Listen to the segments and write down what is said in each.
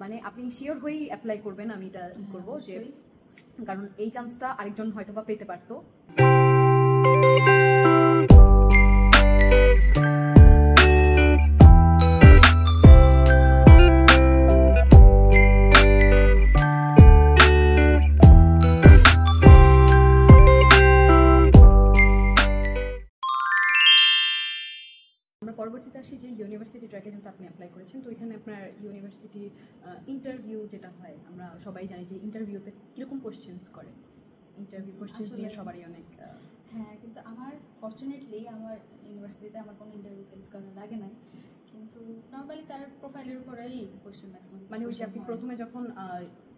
মানে আপনি শিওর হয়েই অ্যাপ্লাই করবেন, আমি এটা করবো যে কারণ এই চান্সটা আরেকজন হয়তো বা পেতে পারতো। পরবর্তীতে আসি যে ইউনিভার্সিটি ট্র্যাকে যেহেতু আপনি অ্যাপ্লাই করেছেন, তো এখানে আপনার ইউনিভার্সিটি ইন্টারভিউ যেটা হয়, আমরা সবাই জানি যে ইন্টারভিউতে কীরকম কোশ্চেন্স করে, ইন্টারভিউ কোশ্চেন্স নিয়ে সবারই অনেক হ্যাঁ, কিন্তু আমার ফর্চুনেটলি আমার ইউনিভার্সিটিতে আমার কোনো ইন্টারভিউ ফেস করা লাগে না, কিন্তু নর্মালি তার প্রোফাইলের উপরেই কোশ্চেন ম্যাক্সিমাম। মানে ওই যে আপনি প্রথমে যখন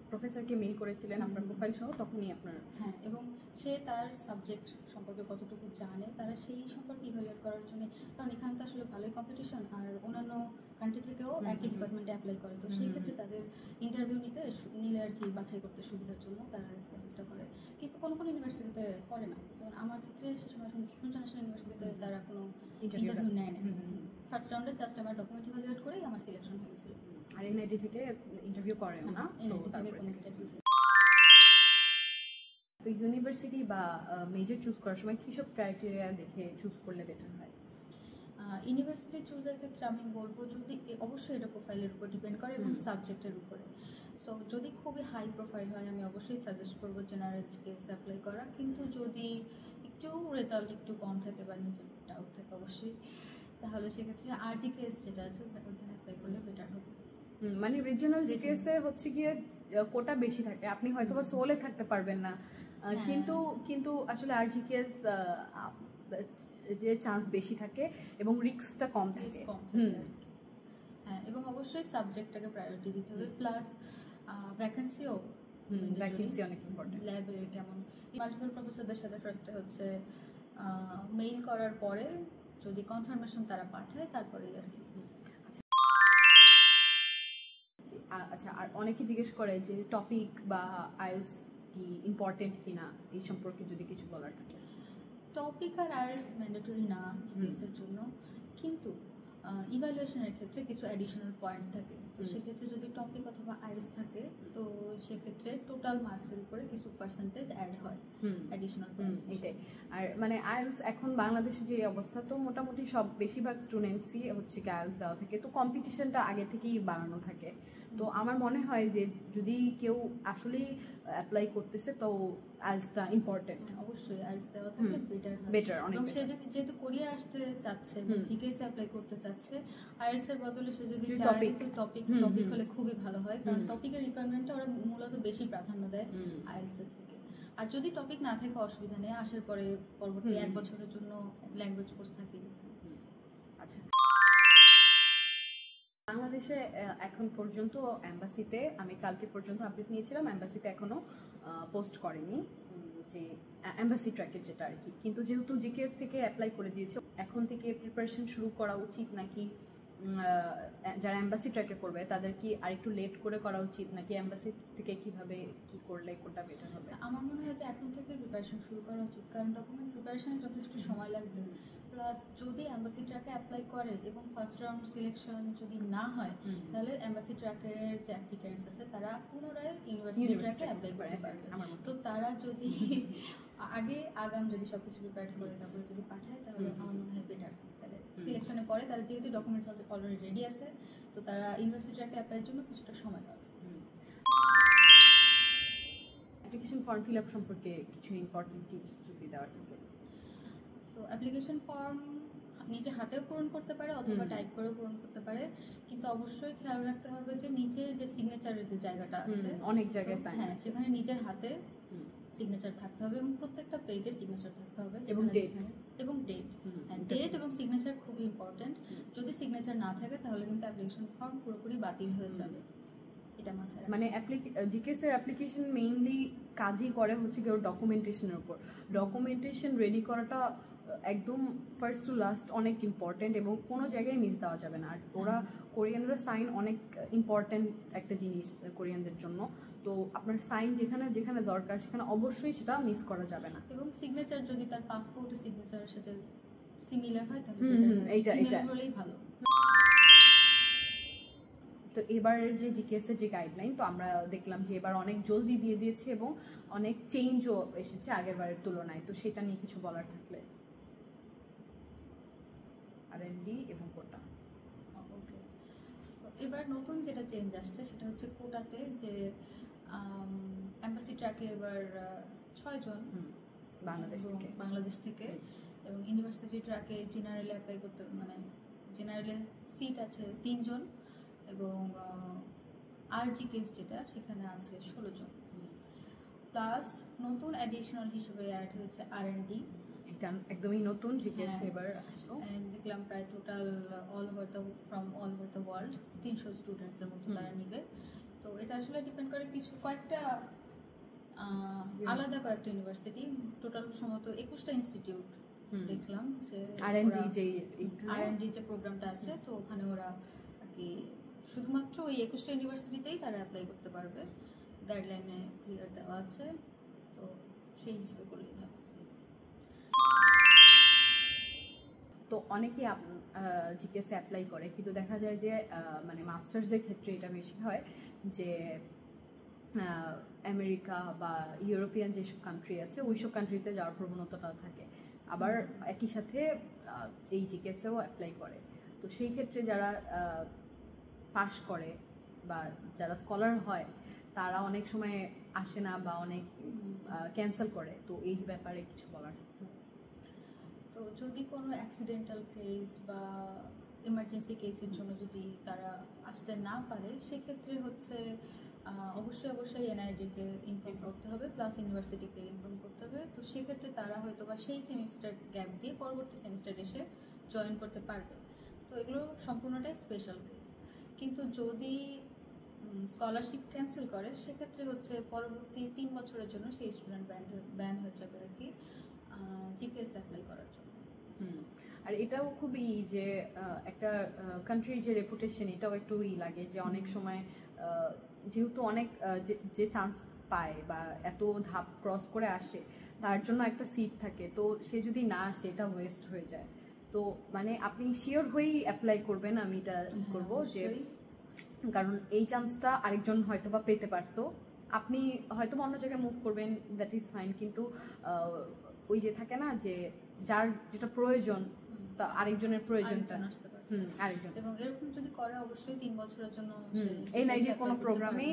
প্রফেসরকে মেইল করেছিলেন আপনার প্রোফাইল সহ, তখনই আপনার হ্যাঁ, এবং সে তার সাবজেক্ট সম্পর্কে কতটুকু জানে তারা সেই সম্পর্কে ইভ্যালুয়েট করার জন্য, কারণ এখানে তো আসলে ভালোই কম্পিটিশন, আর অন্যান্য কান্ট্রি থেকেও একই ডিপার্টমেন্টে অ্যাপ্লাই করে, তো সেই ক্ষেত্রে তাদের ইন্টারভিউ নিলে আর কি বাছাই করতে সুবিধার জন্য তারা প্রসেসটা করে, কিন্তু কোনো কোনো ইউনিভার্সিটিতে করে না। যেমন আমার ক্ষেত্রে সে সময় ইন্টারন্যাশনাল ইউনিভার্সিটিতে তারা কোনো ইন্টারভিউ নেয় না, ফার্স্ট রাউন্ডে জাস্ট আমার ডকুমেন্ট ইভ্যালুয়েট করেই আমার সিলেকশন হয়ে গেছিল। আর এনআইটি থেকে ইন্টারভিউ করেও না, তো ইউনিভার্সিটি বা মেজর চুজ করার সময় কিসব ক্রাইটেরিয়া দেখে চুজ করলে বেটার হয়? ইউনিভার্সিটি চুজের ক্ষেত্রে আমি বলবো যদি অবশ্যই এটা প্রোফাইলের উপর ডিপেন্ড করে এবং সাবজেক্টের উপরে। সো যদি খুবই হাই প্রোফাইল হয় আমি অবশ্যই সাজেস্ট করবো জেনারেল জিকেএস অ্যাপ্লাই করা, কিন্তু যদি একটু রেজাল্ট একটু কম থাকে বা নিজের ডাউট থাকে অবশ্যই, তাহলে সেক্ষেত্রে আর জিকেএস যেটা আছে ওখানে অ্যাপ্লাই করলে বেটার হবে। মানে রিজিওনাল জিকেএস এ হচ্ছে গিয়ে কোটা বেশি থাকে, আপনি হয়তো বা সোলে থাকতে পারবেন না, কিন্তু আসলে আর জিকেএস যে চান্স বেশি থাকে এবং রিস্কটা কম থাকে। হ্যাঁ, এবং অবশ্যই সাবজেক্টটাকে প্রায়োরিটি দিতে হবে, প্লাস ভ্যাকেন্সি অনেক ইম্পর্টেন্ট। ল্যাবে কেমন মাল্টিপল প্রফেসরদের সাথে ফার্স্টে হচ্ছে মেইল করার পরে যদি কনফার্মেশন তারা পাঠায় তারপরেই আর কি। আচ্ছা, আর অনেকে জিজ্ঞেস করে যে টপিক বা আইএলটিএস কি ইম্পর্টেন্ট কিনা, এই সম্পর্কে যদি কিছু বলার থাকে। টপিক আর আইএলটিএস ম্যান্ডেটরি না জিকেএসের জন্য, কিন্তু ইভ্যালুয়েশনের ক্ষেত্রে কিছু অ্যাডিশনাল পয়েন্টস থাকে, তো সেক্ষেত্রে যদি টপিক অথবা আইএলটিএস থাকে তো সেক্ষেত্রে টোটাল মার্কসের উপরে কিছু পার্সেন্টেজ অ্যাড হয় অ্যাডিশনাল পয়েন্টস। এটাই। আর মানে আইএলটিএস এখন বাংলাদেশে যে অবস্থা, তো মোটামুটি বেশিরভাগ স্টুডেন্টসই হচ্ছে আইএলটিএস দেওয়া থাকে, তো কম্পিটিশনটা আগে থেকেই বাড়ানো থাকে। তো আমার মনে হয় যে যদি কেউ আসলেই অ্যাপ্লাই করতেছে তো আইএলটিএসটা ইম্পর্টেন্ট, অবশ্যই আইএলটিএস দেওয়া থাকলে বেটার অনেক। এবং সে যদি যেহেতু কোরিয়া আসতে চাচ্ছে জিকেএস অ্যাপ্লাই করতে চাচ্ছে, আইএলটিএস এর বদলে সে যদি চায় তো টপিক হলে খুবই ভালো হয়, কারণ টপিকের রিকোয়ারমেন্টটা ওরা মূলত বেশি প্রাধান্য দেয় আইএলটিএস এর থেকে। আর যদি টপিক না থাকে অসুবিধা নেই, আসার পরে পরবর্তী 1 বছরের জন্য ল্যাঙ্গুয়েজ কোর্স থাকে। আচ্ছা, বাংলাদেশে এখন পর্যন্ত এম্বাসিতে আমি কালকে পর্যন্ত আপডেট নিয়েছিলাম, এম্বাসিতে এখনো পোস্ট করেনি যে এম্বাসি ট্র্যাকের যেটা আর কি, কিন্তু যেহেতু জিকেএস থেকে অ্যাপ্লাই করে দিয়েছে, এখন থেকে প্রিপারেশন শুরু করা উচিত নাকি যারা এম্বাসি ট্র্যাকে করবে তাদের কি আরেকটু লেট করে করা উচিত, নাকি এম্বাসি থেকে কিভাবে কি করলে কোনটা বেটার হবে? আমার মনে হয় যে এখন থেকে প্রিপারেশন শুরু করা উচিত, কারণ ডকুমেন্ট প্রিপারেশনে যথেষ্ট সময় লাগবে, প্লাস যদি এম্বাসি ট্র্যাকে অ্যাপ্লাই করে এবং ফার্স্ট রাউন্ড সিলেকশন যদি না হয় তাহলে এম্বাসি ট্র্যাকের যে অ্যাপ্লিকেন্টস আছে তারা পুনরায় ইউনিভার্সিটি ট্র্যাকে অ্যাপ্লাই করতে পারবে। তো তারা যদি আগাম যদি সব কিছু প্রিপেয়ার করে তারপরে যদি পাঠায় তাহলে আমার মনে হয় বেটার। তাহলে সিলেকশনের পরে তারা যেহেতু ডকুমেন্টস অলরেডি রেডি আছে, তো তারা ইউনিভার্সিটি ট্র্যাকে অ্যাপ্লাইয়ের জন্য কিছুটা সময় পাবে। অ্যাপ্লিকেশন ফর্ম ফিল আপ সম্পর্কে কিছু ইম্পর্টেন্ট টিপস যদি দেওয়ার থাকে। সো অ্যাপ্লিকেশন ফর্ম নিজে হাতেও পূরণ করতে পারে অথবা টাইপ করেও পূরণ করতে পারে, কিন্তু অবশ্যই খেয়াল রাখতে হবে যে নিচে যে সিগনেচারের যে জায়গাটা আছে অনেক জায়গায় হ্যাঁ সেখানে নিজের হাতে সিগনেচার থাকতে হবে এবং প্রত্যেকটা পেজে সিগনেচার থাকতে হবে এবং ডেট এবং সিগনেচার খুবই ইম্পর্টেন্ট। যদি সিগনেচার না থাকে তাহলে কিন্তু অ্যাপ্লিকেশন ফর্ম পুরোপুরি বাতিল হয়ে যাবে, এটা মাথায়। মানে জিকেএস এর অ্যাপ্লিকেশন মেইনলি কাজই করে হচ্ছে কি ওর ডকুমেন্টেশনের উপর। ডকুমেন্টেশন রেডি করাটা একদম ফার্স্ট টু লাস্ট অনেক ইম্পর্টেন্ট এবং কোনো জায়গায় মিস দেওয়া যাবে না। আর ওরা কোরিয়ানরা সাইন অনেক ইম্পর্টেন্ট একটা জিনিস কোরিয়ানদের জন্য, তো আপনার সাইন যেখানে যেখানে দরকার সেখানে অবশ্যই সেটা মিস করা যাবে না। এবং সিগনেচার যদি তার পাসপোর্টের সিগনেচারের সাথে সিমিলার হয় তাহলে এইটা হলেই ভালো। তো এবারের যে জিকেএসের যে গাইডলাইন, তো আমরা দেখলাম যে এবার অনেক জলদি দিয়ে দিয়েছে এবং অনেক চেঞ্জও এসেছে আগের বারের তুলনায়। তো সেটা নিয়ে কিছু বলার থাকলে। R&D এবং কোটা। ওকে, সো এবার নতুন যেটা চেঞ্জ আসছে সেটা হচ্ছে কোটাতে, যে এম্বাসি ট্র্যাকে এবার 6 জন বাংলাদেশ থেকে এবং ইউনিভার্সিটি ট্র্যাকে জেনারেলে অ্যাপ্লাই করতে, মানে জেনারেলে সিট আছে 3 জন এবং জিকেএস যেটা সেখানে আছে 16 জন, প্লাস নতুন অ্যাডিশনাল হিসেবে অ্যাড হয়েছে R&D। এটা একদমই নতুন জিকেএস এবার আসলো। দেখলাম প্রায় total all over the world 300 স্টুডেন্টসের মতো তারা নিবে। তো এটা আসলে ডিপেন্ড করে কয়েকটা আলাদা কয়েকটা ইউনিভার্সিটি, টোটাল সম্ভবত 21টা ইনস্টিটিউট দেখলাম যে R&D যে প্রোগ্রামটা আছে, তো ওখানে ওরা আর কি শুধুমাত্র ওই 21টা ইউনিভার্সিটিতেই তারা অ্যাপ্লাই করতে পারবে, গাইডলাইনে ক্লিয়ার দেওয়া আছে, তো সেই হিসেবে করলেই ভালো। তো অনেকেই জিকেএসে অ্যাপ্লাই করে, কিন্তু দেখা যায় যে মানে মাস্টার্সের ক্ষেত্রে এটা বেশি হয় যে আমেরিকা বা ইউরোপিয়ান যেসব কান্ট্রি আছে ওইসব কান্ট্রিতে যাওয়ার প্রবণতাটাও থাকে, আবার একই সাথে এই জিকেএসেও অ্যাপ্লাই করে। তো সেই ক্ষেত্রে যারা পাশ করে বা যারা স্কলার হয় তারা অনেক সময় আসে না বা অনেক ক্যান্সেল করে। তো এই ব্যাপারে কিছু বলার। তো যদি কোনো অ্যাক্সিডেন্টাল কেস বা এমার্জেন্সি কেসের জন্য যদি তারা আসতে না পারে, সেক্ষেত্রে হচ্ছে অবশ্যই এনআইডিকে ইনফর্ম করতে হবে, প্লাস ইউনিভার্সিটিকে ইনফর্ম করতে হবে। তো সেক্ষেত্রে তারা হয়তো বা সেই সেমিস্টার গ্যাপ দিয়ে পরবর্তী সেমিস্টার এসে জয়েন করতে পারবে। তো এগুলো সম্পূর্ণটাই স্পেশাল কেস। কিন্তু যদি স্কলারশিপ ক্যান্সেল করে, সেক্ষেত্রে হচ্ছে পরবর্তী 3 বছরের জন্য সেই স্টুডেন্ট ব্যান হয়ে যাবে আর কি জিকেএস অ্যাপ্লাই করার জন্য। আর এটাও খুবই যে একটা কান্ট্রির যে রেপুটেশন, এটাও একটু লাগে যে অনেক সময় যেহেতু অনেক যে চান্স পায় বা এত ধাপ ক্রস করে আসে, তার জন্য একটা সিট থাকে, তো সে যদি না আসে এটা ওয়েস্ট হয়ে যায়। তো মানে আপনি শিওর হয়েই অ্যাপ্লাই করবেন, আমি এটা করবো যে কারণ এই চান্সটা আরেকজন হয়তো বা পেতে পারতো, আপনি হয়তো অন্য জায়গায় মুভ করবেন, দ্যাট ইজ ফাইন, কিন্তু ওই যে থাকে না যে যার যেটা প্রয়োজন তা আরেকজনের প্রয়োজনটা আসতে পারে আরেকজন, এবং এরকম যদি করে অবশ্যই 3 বছরের জন্য এনআইডির কোনো প্রোগ্রামে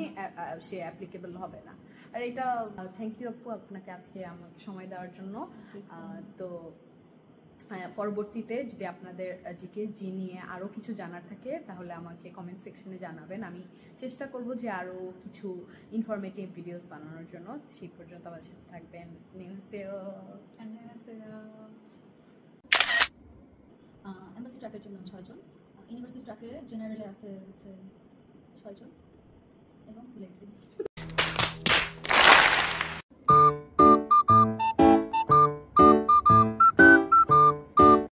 সে অ্যাপ্লিকেবল হবে না। আর এটা থ্যাংক ইউ আপু আপনাকে আজকে আমাকে সময় দেওয়ার জন্য। তো পরবর্তীতে যদি আপনাদের জিকেএস নিয়ে আরও কিছু জানার থাকে তাহলে আমাকে কমেন্ট সেকশনে জানাবেন, আমি চেষ্টা করব যে আরও কিছু ইনফরমেটিভ ভিডিওস বানানোর জন্য। সেই পর্যন্ত আমার সাথে থাকবেন। এমবাসি ট্র্যাকের জন্য 6 জন, ইউনিভার্সিটি ট্র্যাকে জেনারেলে আছে হচ্ছে 6 জন এবং লেক্সি।